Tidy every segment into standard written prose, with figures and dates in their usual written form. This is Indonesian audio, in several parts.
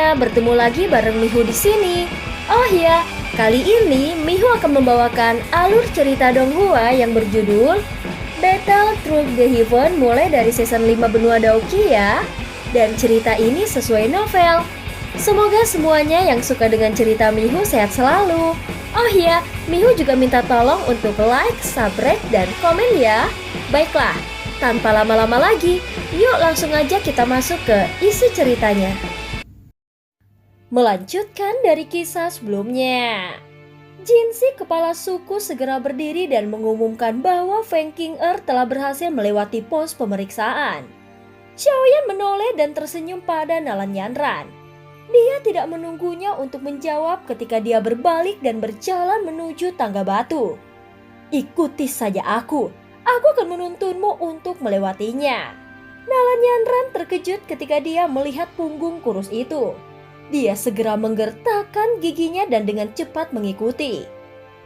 semuanya, bertemu lagi bareng Mihu di sini. Oh ya, kali ini Mihu akan membawakan alur cerita Donghua yang berjudul Battle Through the Heaven mulai dari season 5 Benua Daoki ya. Dan cerita ini sesuai novel. Semoga semuanya yang suka dengan cerita Mihu sehat selalu. Oh ya, Mihu juga minta tolong untuk like, subscribe, dan komen ya. Baiklah, tanpa lama-lama lagi, yuk langsung aja kita masuk ke isi ceritanya. Melanjutkan dari kisah sebelumnya. Jinsi kepala suku segera berdiri dan mengumumkan bahwa Feng Qing'er telah berhasil melewati pos pemeriksaan. Xiaoyan menoleh dan tersenyum pada Nalan Yanran. Dia tidak menunggunya untuk menjawab ketika dia berbalik dan berjalan menuju tangga batu. Ikuti saja aku akan menuntunmu untuk melewatinya. Nalan Yanran terkejut ketika dia melihat punggung kurus itu. Dia segera menggertakkan giginya dan dengan cepat mengikuti.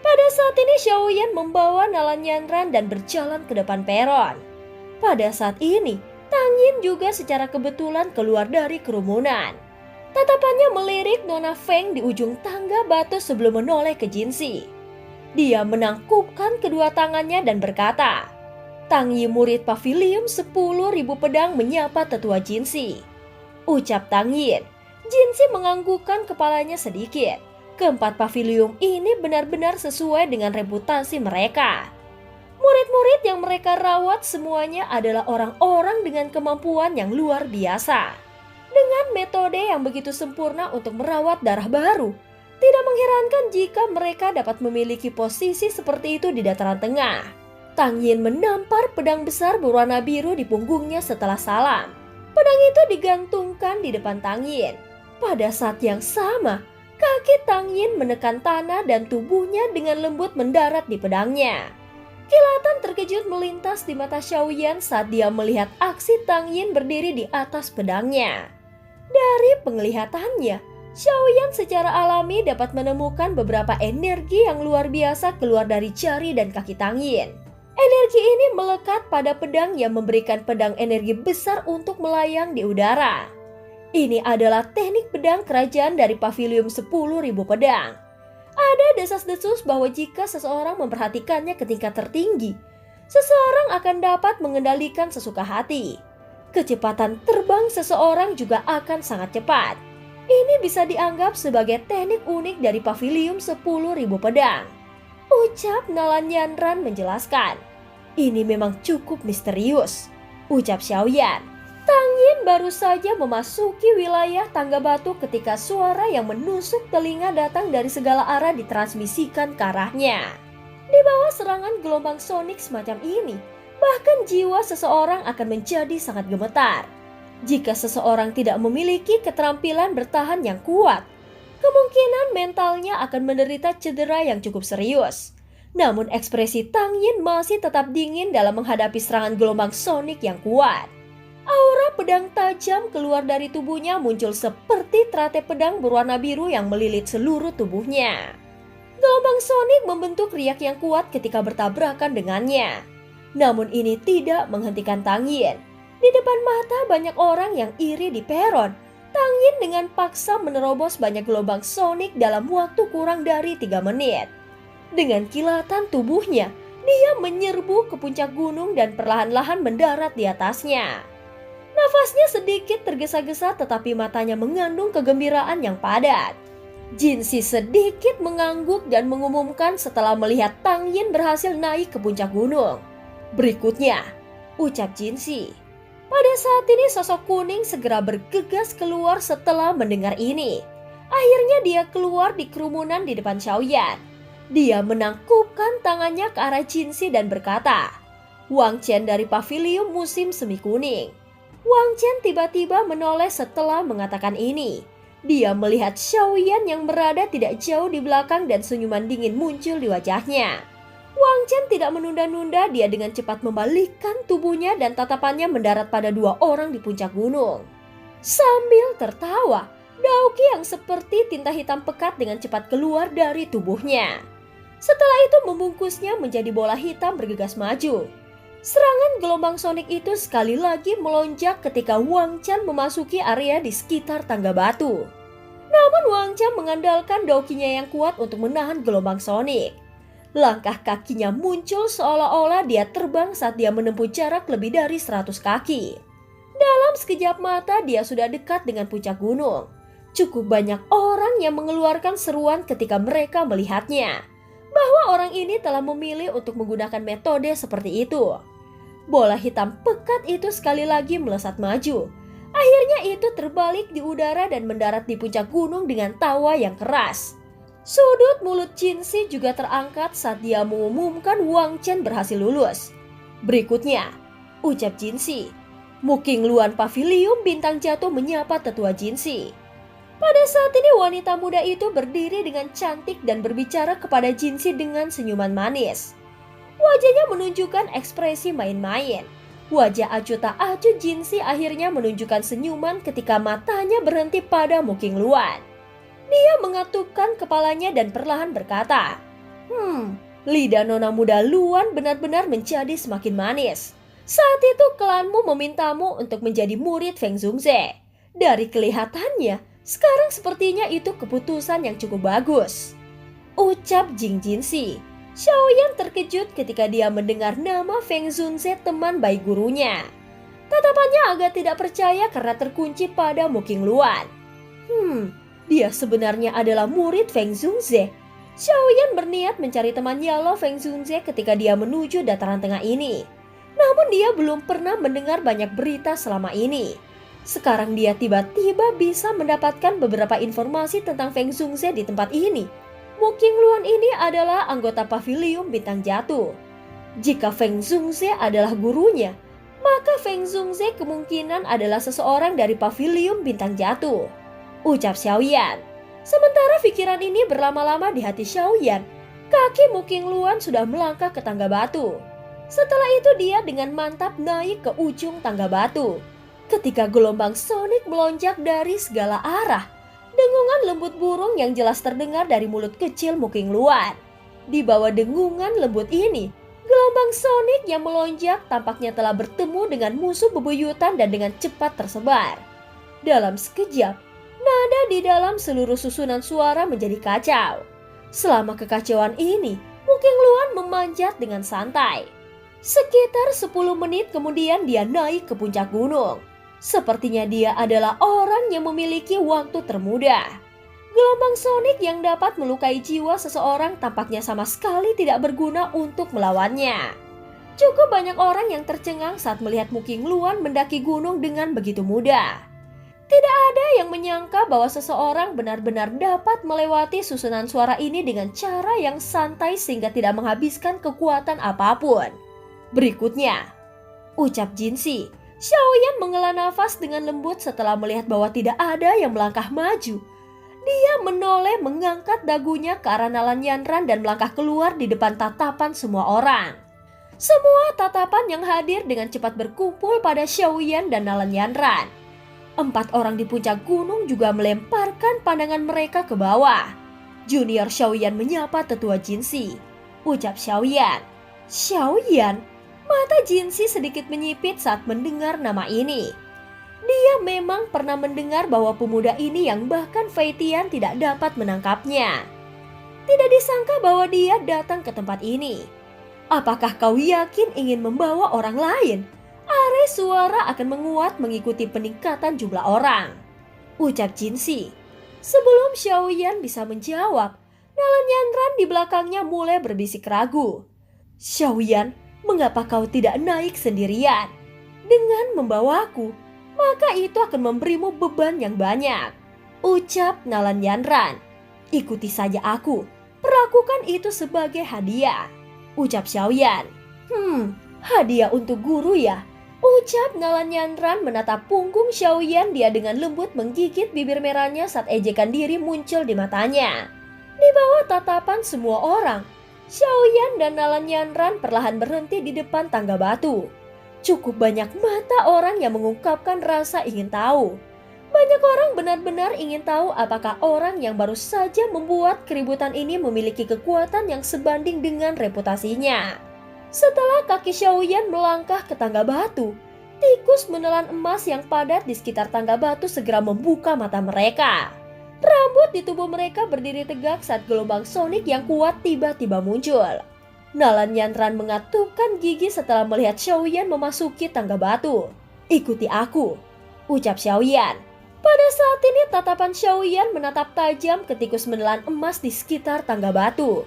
Pada saat ini Xiaoyan membawa Nalan Yanran dan berjalan ke depan peron. Pada saat ini, Tang Yin juga secara kebetulan keluar dari kerumunan. Tatapannya melirik Nona Feng di ujung tangga batu sebelum menoleh ke Jinsi. Dia menangkupkan kedua tangannya dan berkata, "Tang Yi murid pavilion 10.000 pedang menyapa tetua Jinsi." Ucap Tang Yin. Jinsi menganggukkan kepalanya sedikit. Keempat pavilion ini benar-benar sesuai dengan reputasi mereka. Murid-murid yang mereka rawat semuanya adalah orang-orang dengan kemampuan yang luar biasa. Dengan metode yang begitu sempurna untuk merawat darah baru, tidak mengherankan jika mereka dapat memiliki posisi seperti itu di dataran tengah. Tang Yin menampar pedang besar berwarna biru di punggungnya setelah salam. Pedang itu digantungkan di depan Tang Yin. Pada saat yang sama, kaki Tang Yin menekan tanah dan tubuhnya dengan lembut mendarat di pedangnya. Kilatan terkejut melintas di mata Xiaoyan saat dia melihat aksi Tang Yin berdiri di atas pedangnya. Dari penglihatannya, Xiaoyan secara alami dapat menemukan beberapa energi yang luar biasa keluar dari jari dan kaki Tang Yin. Energi ini melekat pada pedang yang memberikan pedang energi besar untuk melayang di udara. Ini adalah teknik pedang kerajaan dari pavilion 10.000 pedang. Ada desas-desus bahwa jika seseorang memperhatikannya ke tingkat tertinggi, seseorang akan dapat mengendalikan sesuka hati. Kecepatan terbang seseorang juga akan sangat cepat. Ini bisa dianggap sebagai teknik unik dari pavilion 10.000 pedang. Ucap Nalan Yanran menjelaskan. Ini memang cukup misterius. Ucap Xiaoyan. Tang Yin baru saja memasuki wilayah tangga batu ketika suara yang menusuk telinga datang dari segala arah ditransmisikan ke arahnya. Di bawah serangan gelombang sonik semacam ini, bahkan jiwa seseorang akan menjadi sangat gemetar. Jika seseorang tidak memiliki keterampilan bertahan yang kuat, kemungkinan mentalnya akan menderita cedera yang cukup serius. Namun ekspresi Tang Yin masih tetap dingin dalam menghadapi serangan gelombang sonik yang kuat. Aura pedang tajam keluar dari tubuhnya muncul seperti teratai pedang berwarna biru yang melilit seluruh tubuhnya. Gelombang sonik membentuk riak yang kuat ketika bertabrakan dengannya. Namun ini tidak menghentikan Tang Yin. Di depan mata banyak orang yang iri di peron. Tang Yin dengan paksa menerobos banyak gelombang sonik dalam waktu kurang dari 3 menit. Dengan kilatan tubuhnya, dia menyerbu ke puncak gunung dan perlahan-lahan mendarat di atasnya. Nafasnya sedikit tergesa-gesa tetapi matanya mengandung kegembiraan yang padat. Jinsi sedikit mengangguk dan mengumumkan setelah melihat Tang Yin berhasil naik ke puncak gunung. "Berikutnya," ucap Jinsi. Pada saat ini sosok kuning segera bergegas keluar setelah mendengar ini. Akhirnya dia keluar di kerumunan di depan Xiaoyan. Dia menangkupkan tangannya ke arah Jinsi dan berkata, "Wang Chen dari pavilion musim semi kuning." Wang Chen tiba-tiba menoleh setelah mengatakan ini. Dia melihat Xiaoyan yang berada tidak jauh di belakang dan senyuman dingin muncul di wajahnya. Wang Chen tidak menunda-nunda, dia dengan cepat membalikkan tubuhnya dan tatapannya mendarat pada 2 orang di puncak gunung. Sambil tertawa, Daoki yang seperti tinta hitam pekat dengan cepat keluar dari tubuhnya. Setelah itu membungkusnya menjadi bola hitam bergegas maju. Serangan gelombang sonik itu sekali lagi melonjak ketika Wang Chen memasuki area di sekitar tangga batu. Namun Wang Chen mengandalkan dokinya yang kuat untuk menahan gelombang sonik. Langkah kakinya muncul seolah-olah dia terbang saat dia menempuh jarak lebih dari 100 kaki. Dalam sekejap mata dia sudah dekat dengan puncak gunung. Cukup banyak orang yang mengeluarkan seruan ketika mereka melihatnya, bahwa orang ini telah memilih untuk menggunakan metode seperti itu. Bola hitam pekat itu sekali lagi melesat maju. Akhirnya itu terbalik di udara dan mendarat di puncak gunung dengan tawa yang keras. Sudut mulut Jinsi juga terangkat saat dia mengumumkan Wang Chen berhasil lulus. Berikutnya, ucap Jinsi. Muking Luan Pavilium Bintang Jatuh menyapa tetua Jinsi. Pada saat ini wanita muda itu berdiri dengan cantik dan berbicara kepada Jinsi dengan senyuman manis. Wajahnya menunjukkan ekspresi main-main. Wajah acuh tak acuh Jinsi akhirnya menunjukkan senyuman ketika matanya berhenti pada Muking Luan. Dia mengatupkan kepalanya dan perlahan berkata, lidah nona muda Luan benar-benar menjadi semakin manis. Saat itu klanmu memintamu untuk menjadi murid Feng Zhongze. Dari kelihatannya, sekarang sepertinya itu keputusan yang cukup bagus, ucap Jing Jinsi. Xiaoyan terkejut ketika dia mendengar nama Feng Zhongze, teman baik gurunya. Tatapannya agak tidak percaya karena terkunci pada Muking Luan. Dia sebenarnya adalah murid Feng Zhongze. Xiaoyan berniat mencari teman Yalo Feng Zhongze ketika dia menuju dataran tengah ini. Namun dia belum pernah mendengar banyak berita selama ini. Sekarang dia tiba-tiba bisa mendapatkan beberapa informasi tentang Feng Zhongze di tempat ini. Muking Luan ini adalah anggota Pavilium Bintang Jatuh. Jika Feng Zhongze adalah gurunya, maka Feng Zhongze kemungkinan adalah seseorang dari Pavilium Bintang Jatuh, ucap Xiaoyan. Sementara pikiran ini berlama-lama di hati Xiaoyan, kaki Muking Luan sudah melangkah ke tangga batu. Setelah itu dia dengan mantap naik ke ujung tangga batu. Ketika gelombang sonik melonjak dari segala arah, dengungan lembut burung yang jelas terdengar dari mulut kecil Muking Luan. Di bawah dengungan lembut ini, gelombang sonik yang melonjak tampaknya telah bertemu dengan musuh bebuyutan dan dengan cepat tersebar. Dalam sekejap, nada di dalam seluruh susunan suara menjadi kacau. Selama kekacauan ini, Muking Luan memanjat dengan santai. Sekitar 10 menit kemudian dia naik ke puncak gunung. Sepertinya dia adalah orang yang memiliki waktu termuda. Gelombang sonik yang dapat melukai jiwa seseorang tampaknya sama sekali tidak berguna untuk melawannya. Cukup banyak orang yang tercengang saat melihat Muking Luan mendaki gunung dengan begitu mudah. Tidak ada yang menyangka bahwa seseorang benar-benar dapat melewati susunan suara ini dengan cara yang santai sehingga tidak menghabiskan kekuatan apapun. Berikutnya, ucap Jinsi. Xiaoyan menghela nafas dengan lembut setelah melihat bahwa tidak ada yang melangkah maju. Dia menoleh mengangkat dagunya ke arah Nalan Yanran dan melangkah keluar di depan tatapan semua orang. Semua tatapan yang hadir dengan cepat berkumpul pada Xiaoyan dan Nalan Yanran. 4 orang di puncak gunung juga melemparkan pandangan mereka ke bawah. Junior Xiaoyan menyapa tetua Jinsi. Ucap Xiaoyan. Xiaoyan? Mata Jinsi sedikit menyipit saat mendengar nama ini. Dia memang pernah mendengar bahwa pemuda ini yang bahkan Fei Tian tidak dapat menangkapnya. Tidak disangka bahwa dia datang ke tempat ini. Apakah kau yakin ingin membawa orang lain? Are suara akan menguat mengikuti peningkatan jumlah orang, ucap Jinsi. Sebelum Xiaoyan bisa menjawab, Nalan Yanran di belakangnya mulai berbisik ragu. Xiaoyan, mengapa kau tidak naik sendirian? Dengan membawaku, maka itu akan memberimu beban yang banyak, ucap Nalan Yanran. Ikuti saja aku, perlakukan itu sebagai hadiah, ucap Xiaoyan. Hadiah untuk guru ya, ucap Nalan Yanran menatap punggung Xiaoyan. Dia dengan lembut menggigit bibir merahnya saat ejekan diri muncul di matanya. Di bawah tatapan semua orang, Xiaoyan dan Nalan Yanran perlahan berhenti di depan tangga batu. Cukup banyak mata orang yang mengungkapkan rasa ingin tahu. Banyak orang benar-benar ingin tahu apakah orang yang baru saja membuat keributan ini memiliki kekuatan yang sebanding dengan reputasinya. Setelah kaki Xiaoyan melangkah ke tangga batu, tikus menelan emas yang padat di sekitar tangga batu segera membuka mata mereka. Rambut di tubuh mereka berdiri tegak saat gelombang sonik yang kuat tiba-tiba muncul. Nalan Yantran mengatupkan gigi setelah melihat Xiaoyan memasuki tangga batu. "Ikuti aku," ucap Xiaoyan. Pada saat ini tatapan Xiaoyan menatap tajam ke tikus menelan emas di sekitar tangga batu.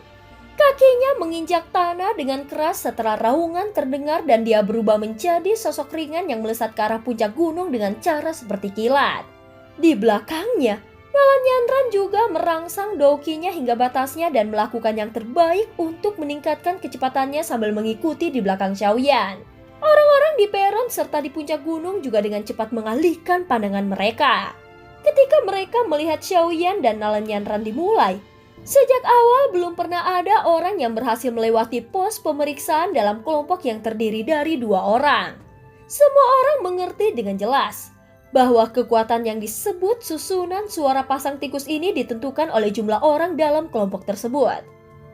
Kakinya menginjak tanah dengan keras setelah raungan terdengar dan dia berubah menjadi sosok ringan yang melesat ke arah puncak gunung dengan cara seperti kilat. Di belakangnya, Nalan Yantran juga merangsang doukinya hingga batasnya dan melakukan yang terbaik untuk meningkatkan kecepatannya sambil mengikuti di belakang Xiaoyan. Orang-orang di peron serta di puncak gunung juga dengan cepat mengalihkan pandangan mereka. Ketika mereka melihat Xiaoyan dan Nalan Yantran dimulai, sejak awal belum pernah ada orang yang berhasil melewati pos pemeriksaan dalam kelompok yang terdiri dari 2 orang. Semua orang mengerti dengan jelas bahwa kekuatan yang disebut susunan suara pasang tikus ini ditentukan oleh jumlah orang dalam kelompok tersebut.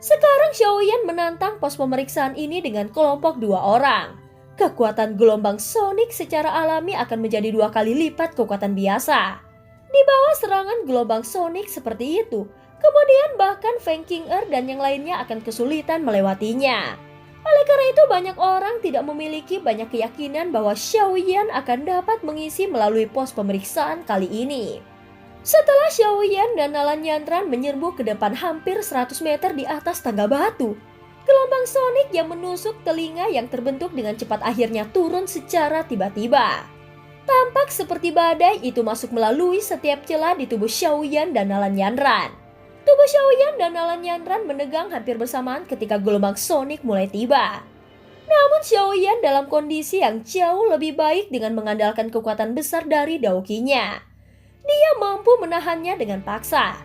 Sekarang Xiaoyan menantang pos pemeriksaan ini dengan kelompok 2 orang. Kekuatan gelombang sonik secara alami akan menjadi 2 kali lipat kekuatan biasa. Di bawah serangan gelombang sonik seperti itu, kemudian bahkan Feng Qing'er dan yang lainnya akan kesulitan melewatinya. Oleh karena itu banyak orang tidak memiliki banyak keyakinan bahwa Xiaoyan akan dapat mengisi melalui pos pemeriksaan kali ini. Setelah Xiaoyan dan Nalan Yantran menyerbu ke depan hampir 100 meter di atas tangga batu, gelombang sonik yang menusuk telinga yang terbentuk dengan cepat akhirnya turun secara tiba-tiba. Tampak seperti badai itu masuk melalui setiap celah di tubuh Xiaoyan dan Nalan Yantran. Tubuh Xiaoyan dan Nalan Yantran menegang hampir bersamaan ketika gelombang sonik mulai tiba. Namun Xiaoyan dalam kondisi yang jauh lebih baik dengan mengandalkan kekuatan besar dari daukinya. Dia mampu menahannya dengan paksa.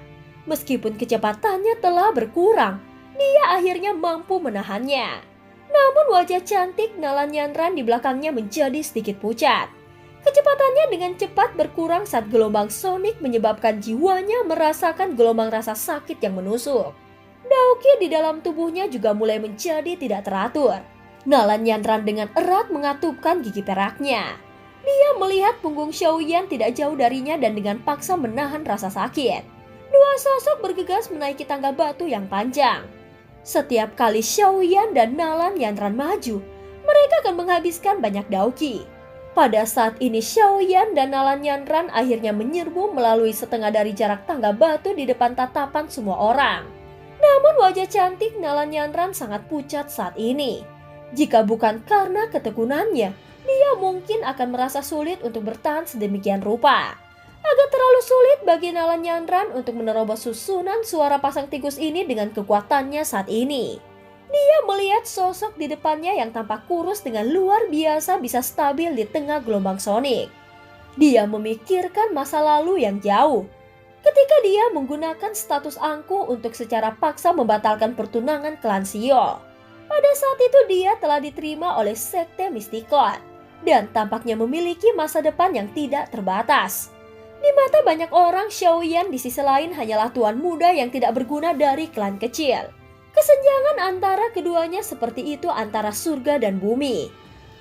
Meskipun kecepatannya telah berkurang, dia akhirnya mampu menahannya. Namun wajah cantik Nalan Yantran di belakangnya menjadi sedikit pucat. Kecepatannya dengan cepat berkurang saat gelombang sonik menyebabkan jiwanya merasakan gelombang rasa sakit yang menusuk. Dauki di dalam tubuhnya juga mulai menjadi tidak teratur. Nalan Yantran dengan erat mengatupkan gigi peraknya. Dia melihat punggung Xiaoyan tidak jauh darinya dan dengan paksa menahan rasa sakit. 2 sosok bergegas menaiki tangga batu yang panjang. Setiap kali Xiaoyan dan Nalan Yantran maju, mereka akan menghabiskan banyak dauki. Pada saat ini Xiaoyan dan Nalan Yantran akhirnya menyerbu melalui setengah dari jarak tangga batu di depan tatapan semua orang. Namun wajah cantik Nalan Yantran sangat pucat saat ini. Jika bukan karena ketekunannya, dia mungkin akan merasa sulit untuk bertahan sedemikian rupa. Agak terlalu sulit bagi Nalan Yantran untuk menerobos susunan suara pasang tikus ini dengan kekuatannya saat ini. Dia melihat sosok di depannya yang tampak kurus dengan luar biasa bisa stabil di tengah gelombang sonik. Dia memikirkan masa lalu yang jauh. Ketika dia menggunakan status angkuh untuk secara paksa membatalkan pertunangan klan Xio. Pada saat itu dia telah diterima oleh Sekte Mysticon dan tampaknya memiliki masa depan yang tidak terbatas. Di mata banyak orang, Xiaoyan di sisi lain hanyalah tuan muda yang tidak berguna dari klan kecil. Kesenjangan antara keduanya seperti itu antara surga dan bumi.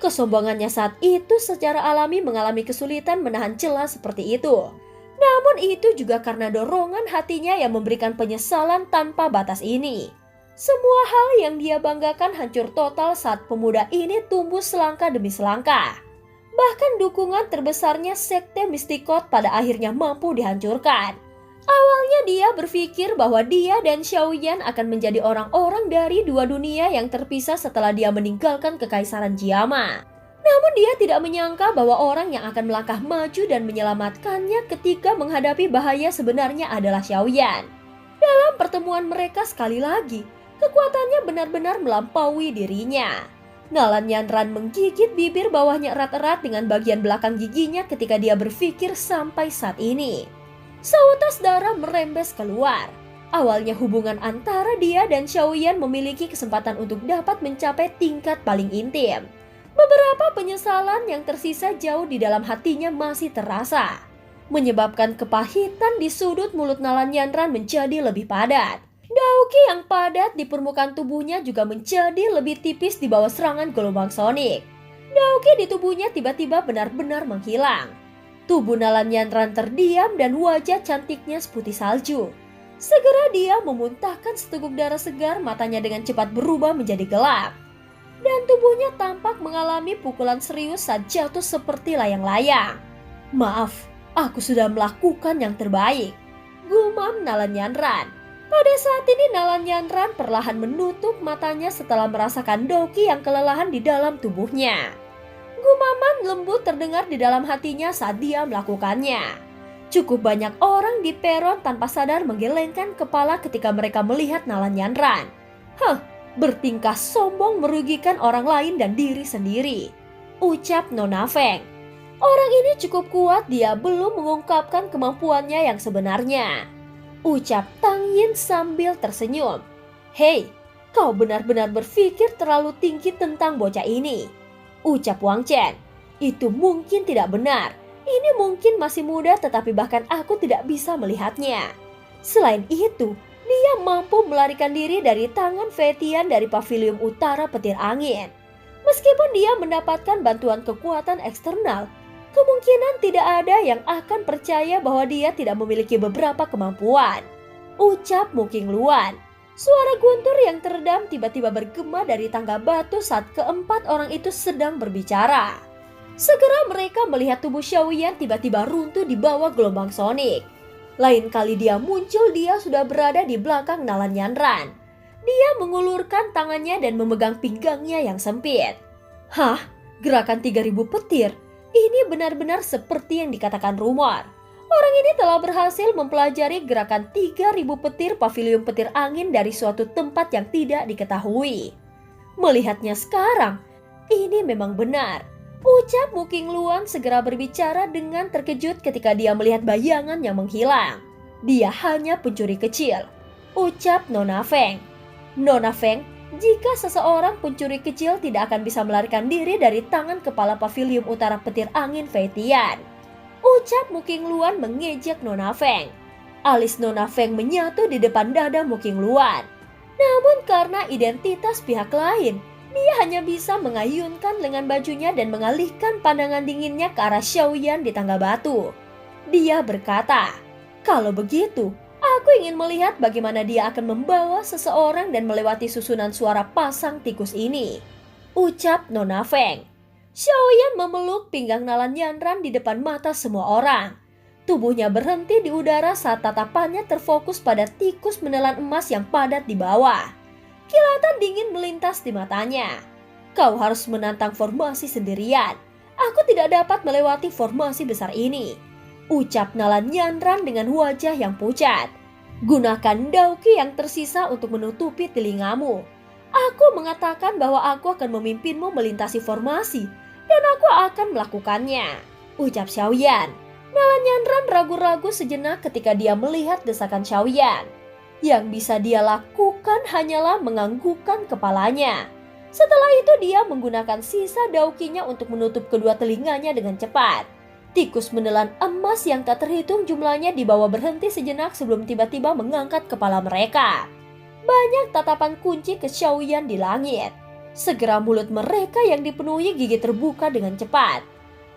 Kesombongannya saat itu secara alami mengalami kesulitan menahan celah seperti itu. Namun itu juga karena dorongan hatinya yang memberikan penyesalan tanpa batas ini. Semua hal yang dia banggakan hancur total saat pemuda ini tumbuh selangkah demi selangkah. Bahkan dukungan terbesarnya Sekte Mysticon pada akhirnya mampu dihancurkan. Awalnya dia berpikir bahwa dia dan Xiaoyan akan menjadi orang-orang dari 2 dunia yang terpisah setelah dia meninggalkan kekaisaran Jiama. Namun dia tidak menyangka bahwa orang yang akan melangkah maju dan menyelamatkannya ketika menghadapi bahaya sebenarnya adalah Xiaoyan. Dalam pertemuan mereka sekali lagi, kekuatannya benar-benar melampaui dirinya. Nalan Yantran menggigit bibir bawahnya erat-erat dengan bagian belakang giginya ketika dia berpikir sampai saat ini. Seutas darah merembes keluar. Awalnya hubungan antara dia dan Xiaoyan memiliki kesempatan untuk dapat mencapai tingkat paling intim. Beberapa penyesalan yang tersisa jauh di dalam hatinya masih terasa, menyebabkan kepahitan di sudut mulut Nalan Yantran menjadi lebih padat. Dauki yang padat di permukaan tubuhnya juga menjadi lebih tipis di bawah serangan gelombang sonik. Dauki di tubuhnya tiba-tiba benar-benar menghilang. Tubuh Nalan Yanran terdiam dan wajah cantiknya seputih salju. Segera dia memuntahkan seteguk darah segar, matanya dengan cepat berubah menjadi gelap. Dan tubuhnya tampak mengalami pukulan serius saat jatuh seperti layang-layang. "Maaf, aku sudah melakukan yang terbaik," gumam Nalan Yanran. Pada saat ini Nalan Yanran perlahan menutup matanya setelah merasakan Doki yang kelelahan di dalam tubuhnya. Gumaman lembut terdengar di dalam hatinya saat dia melakukannya. Cukup banyak orang di peron tanpa sadar menggelengkan kepala ketika mereka melihat Nalan Yanran. Bertingkah sombong merugikan orang lain dan diri sendiri, ucap Nona Feng. Orang ini cukup kuat, dia belum mengungkapkan kemampuannya yang sebenarnya, ucap Tang Yin sambil tersenyum. "Hei, kau benar-benar berpikir terlalu tinggi tentang bocah ini," ucap Wang Chen. "Itu mungkin tidak benar. Ini mungkin masih muda tetapi bahkan aku tidak bisa melihatnya. Selain itu, dia mampu melarikan diri dari tangan Fetian dari pavilion utara petir angin. Meskipun dia mendapatkan bantuan kekuatan eksternal, kemungkinan tidak ada yang akan percaya bahwa dia tidak memiliki beberapa kemampuan," ucap Muking Luan. Suara guntur yang teredam tiba-tiba bergema dari tangga batu saat keempat orang itu sedang berbicara. Segera mereka melihat tubuh Xiaoyan tiba-tiba runtuh di bawah gelombang sonik. Lain kali dia muncul, dia sudah berada di belakang Nalan Yanran. Dia mengulurkan tangannya dan memegang pinggangnya yang sempit. Gerakan 3000 petir? Ini benar-benar seperti yang dikatakan rumor. Orang ini telah berhasil mempelajari gerakan 3000 petir pavilion petir angin dari suatu tempat yang tidak diketahui. Melihatnya sekarang, ini memang benar, ucap Muking Luan segera berbicara dengan terkejut ketika dia melihat bayangan yang menghilang. "Dia hanya pencuri kecil," ucap Nona Feng. "Nona Feng, jika seseorang pencuri kecil tidak akan bisa melarikan diri dari tangan kepala pavilion utara petir angin Fetian," ucap Muking Luan mengejek Nona Feng. Alis Nona Feng menyatu di depan dada Muking Luan. Namun karena identitas pihak lain, dia hanya bisa mengayunkan lengan bajunya dan mengalihkan pandangan dinginnya ke arah Xiaoyan di tangga batu. Dia berkata, "Kalau begitu, aku ingin melihat bagaimana dia akan membawa seseorang dan melewati susunan suara pasang tikus ini," ucap Nona Feng. Xiaoyan memeluk pinggang Nalan Yanran di depan mata semua orang. Tubuhnya berhenti di udara saat tatapannya terfokus pada tikus menelan emas yang padat di bawah. Kilatan dingin melintas di matanya. "Kau harus menantang formasi sendirian. Aku tidak dapat melewati formasi besar ini," ucap Nalan Yanran dengan wajah yang pucat. "Gunakan Dauki yang tersisa untuk menutupi telingamu. Aku mengatakan bahwa aku akan memimpinmu melintasi formasi, dan aku akan melakukannya," ucap Xiaoyan. Nalan Yanran ragu-ragu sejenak ketika dia melihat desakan Xiaoyan. Yang bisa dia lakukan hanyalah menganggukkan kepalanya. Setelah itu dia menggunakan sisa daukinya untuk menutup kedua telinganya dengan cepat. Tikus menelan emas yang tak terhitung jumlahnya dibawa berhenti sejenak sebelum tiba-tiba mengangkat kepala mereka. Banyak tatapan kunci ke Xiaoyan di langit. Segera mulut mereka yang dipenuhi gigi terbuka dengan cepat.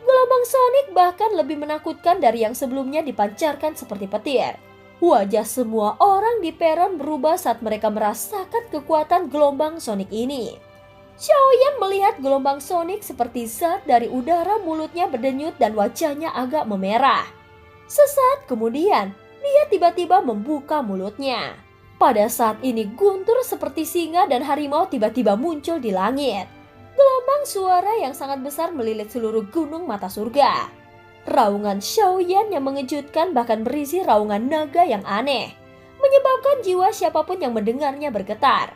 Gelombang sonik bahkan lebih menakutkan dari yang sebelumnya dipancarkan seperti petir. Wajah semua orang di peron berubah saat mereka merasakan kekuatan gelombang sonik ini. Xiaoyan melihat gelombang sonik seperti zat dari udara, mulutnya berdenyut dan wajahnya agak memerah. Sesaat kemudian, dia tiba-tiba membuka mulutnya. Pada saat ini guntur seperti singa dan harimau tiba-tiba muncul di langit. Gelombang suara yang sangat besar melilit seluruh gunung mata surga. Raungan Xiaoyan yang mengejutkan bahkan berisi raungan naga yang aneh, menyebabkan jiwa siapapun yang mendengarnya bergetar.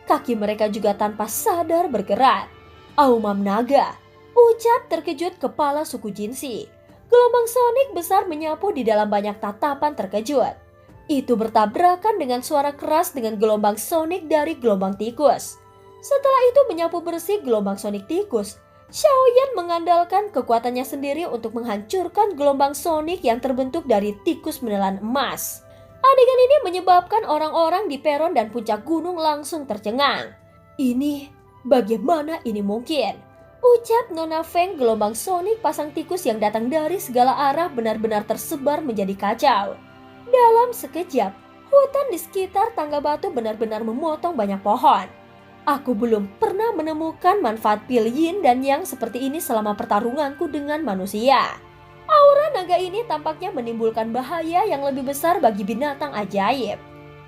Kaki mereka juga tanpa sadar bergerak. "Aumam naga," ucap terkejut kepala suku Jinsi. Gelombang sonik besar menyapu di dalam banyak tatapan terkejut. Itu bertabrakan dengan suara keras dengan gelombang sonik dari gelombang tikus. Setelah itu menyapu bersih gelombang sonik tikus. Xiaoyan mengandalkan kekuatannya sendiri untuk menghancurkan gelombang sonik yang terbentuk dari tikus menelan emas. Adegan ini menyebabkan orang-orang di peron dan puncak gunung langsung tercengang. Bagaimana ini mungkin? Ucap Nona Feng. Gelombang sonik pasang tikus yang datang dari segala arah benar-benar tersebar menjadi kacau. Dalam sekejap, hutan di sekitar tangga batu benar-benar memotong banyak pohon. Aku belum pernah menemukan manfaat pil yin dan yang seperti ini selama pertarunganku dengan manusia. Aura naga ini tampaknya menimbulkan bahaya yang lebih besar bagi binatang ajaib,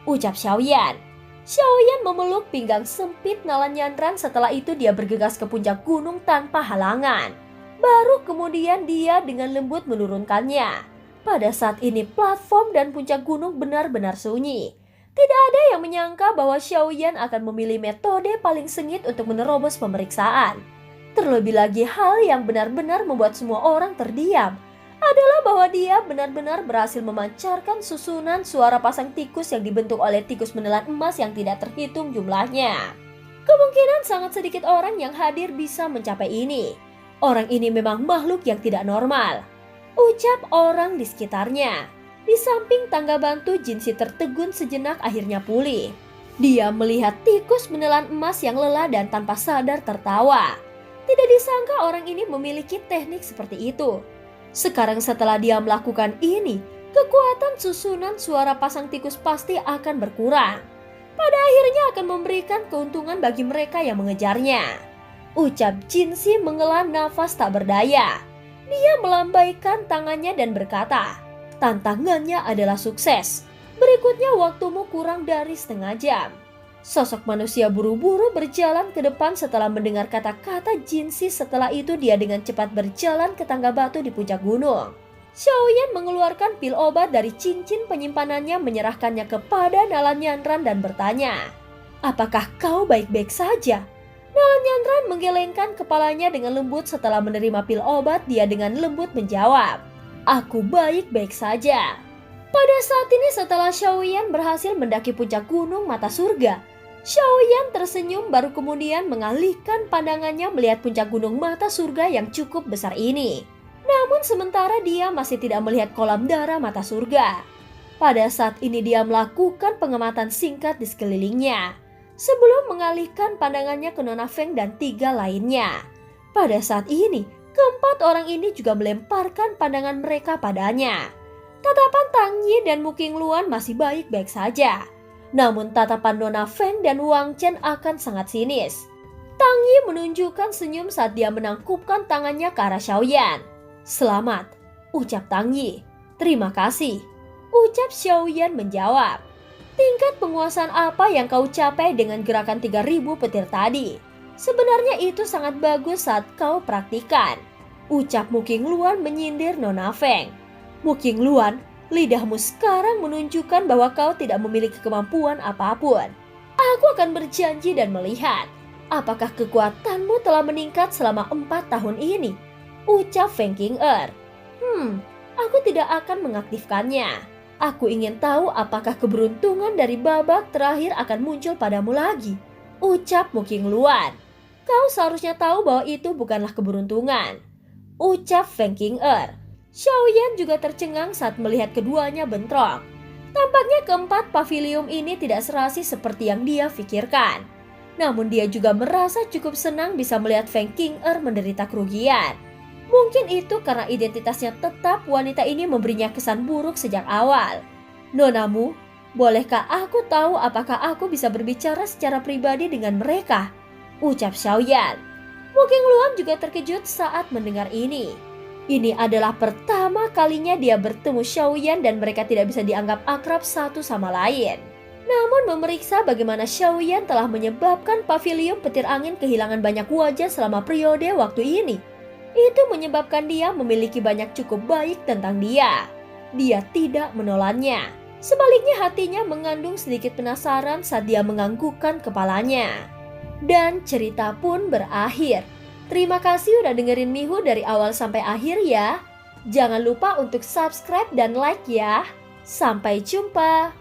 ucap Xiaoyan. Xiaoyan memeluk pinggang sempit Nalan Yanran. Setelah itu dia bergegas ke puncak gunung tanpa halangan. Baru kemudian dia dengan lembut menurunkannya. Pada saat ini platform dan puncak gunung benar-benar sunyi. Tidak ada yang menyangka bahwa Xiaoyan akan memilih metode paling sengit untuk menerobos pemeriksaan. Terlebih lagi hal yang benar-benar membuat semua orang terdiam adalah bahwa dia benar-benar berhasil memancarkan susunan suara pasang tikus yang dibentuk oleh tikus menelan emas yang tidak terhitung jumlahnya. Kemungkinan sangat sedikit orang yang hadir bisa mencapai ini. Orang ini memang makhluk yang tidak normal, ucap orang di sekitarnya. Di samping tangga bantu, Jinsi tertegun sejenak akhirnya pulih. Dia melihat tikus menelan emas yang lelah dan tanpa sadar tertawa. Tidak disangka orang ini memiliki teknik seperti itu. Sekarang setelah dia melakukan ini, kekuatan susunan suara pasang tikus pasti akan berkurang. Pada akhirnya akan memberikan keuntungan bagi mereka yang mengejarnya, ucap Jinsi menghela nafas tak berdaya. Dia melambaikan tangannya dan berkata, tantangannya adalah sukses. Berikutnya waktumu kurang dari setengah jam. Sosok manusia buru-buru berjalan ke depan setelah mendengar kata-kata Jinsi. Setelah itu dia dengan cepat berjalan ke tangga batu di puncak gunung. Xiaoyan mengeluarkan pil obat dari cincin penyimpanannya, menyerahkannya kepada Nalan Yanran dan bertanya, apakah kau baik-baik saja? Nalan Yanran menggelengkan kepalanya dengan lembut. Setelah menerima pil obat, dia dengan lembut menjawab, aku baik-baik saja. Pada saat ini setelah Xiaoyan berhasil mendaki puncak gunung mata surga, Xiaoyan tersenyum baru kemudian mengalihkan pandangannya melihat puncak gunung mata surga yang cukup besar ini. Namun sementara dia masih tidak melihat kolam darah mata surga. Pada saat ini dia melakukan pengamatan singkat di sekelilingnya sebelum mengalihkan pandangannya ke Nona Feng dan 3 lainnya. Pada saat ini, keempat orang ini juga melemparkan pandangan mereka padanya. Tatapan Tang Yi dan Mu Qingluan masih baik-baik saja. Namun tatapan Nona Feng dan Wang Chen akan sangat sinis. Tang Yi menunjukkan senyum saat dia menangkupkan tangannya ke arah Xiaoyan. Selamat, ucap Tang Yi. Terima kasih, ucap Xiaoyan menjawab. Tingkat penguasaan apa yang kau capai dengan gerakan 3000 petir tadi? Sebenarnya itu sangat bagus saat kau praktikan, ucap Mu Qingluan menyindir Nona Feng. Mu Qingluan, lidahmu sekarang menunjukkan bahwa kau tidak memiliki kemampuan apapun. Aku akan berjanji dan melihat apakah kekuatanmu telah meningkat selama 4 tahun ini, ucap Feng Qing'er. Aku tidak akan mengaktifkannya. Aku ingin tahu apakah keberuntungan dari babak terakhir akan muncul padamu lagi, ucap Mu Qingluan. Kau seharusnya tahu bahwa itu bukanlah keberuntungan, ucap Feng Qing'er. Xiaoyan juga tercengang saat melihat keduanya bentrok. Tampaknya keempat pavilium ini tidak serasi seperti yang dia pikirkan. Namun dia juga merasa cukup senang bisa melihat Feng Qing'er menderita kerugian. Mungkin itu karena identitasnya tetap wanita ini memberinya kesan buruk sejak awal. Nonamu, bolehkah aku tahu apakah aku bisa berbicara secara pribadi dengan mereka, ucap Xiaoyan. Mu Qingluan juga terkejut saat mendengar ini. Ini adalah pertama kalinya dia bertemu Xiaoyan dan mereka tidak bisa dianggap akrab satu sama lain. Namun memeriksa bagaimana Xiaoyan telah menyebabkan pavilium petir angin kehilangan banyak wajah selama periode waktu ini, itu menyebabkan dia memiliki banyak cukup baik tentang dia. Dia tidak menolaknya. Sebaliknya hatinya mengandung sedikit penasaran saat dia menganggukkan kepalanya. Dan cerita pun berakhir. Terima kasih udah dengerin Mihu dari awal sampai akhir ya. Jangan lupa untuk subscribe dan like ya. Sampai jumpa.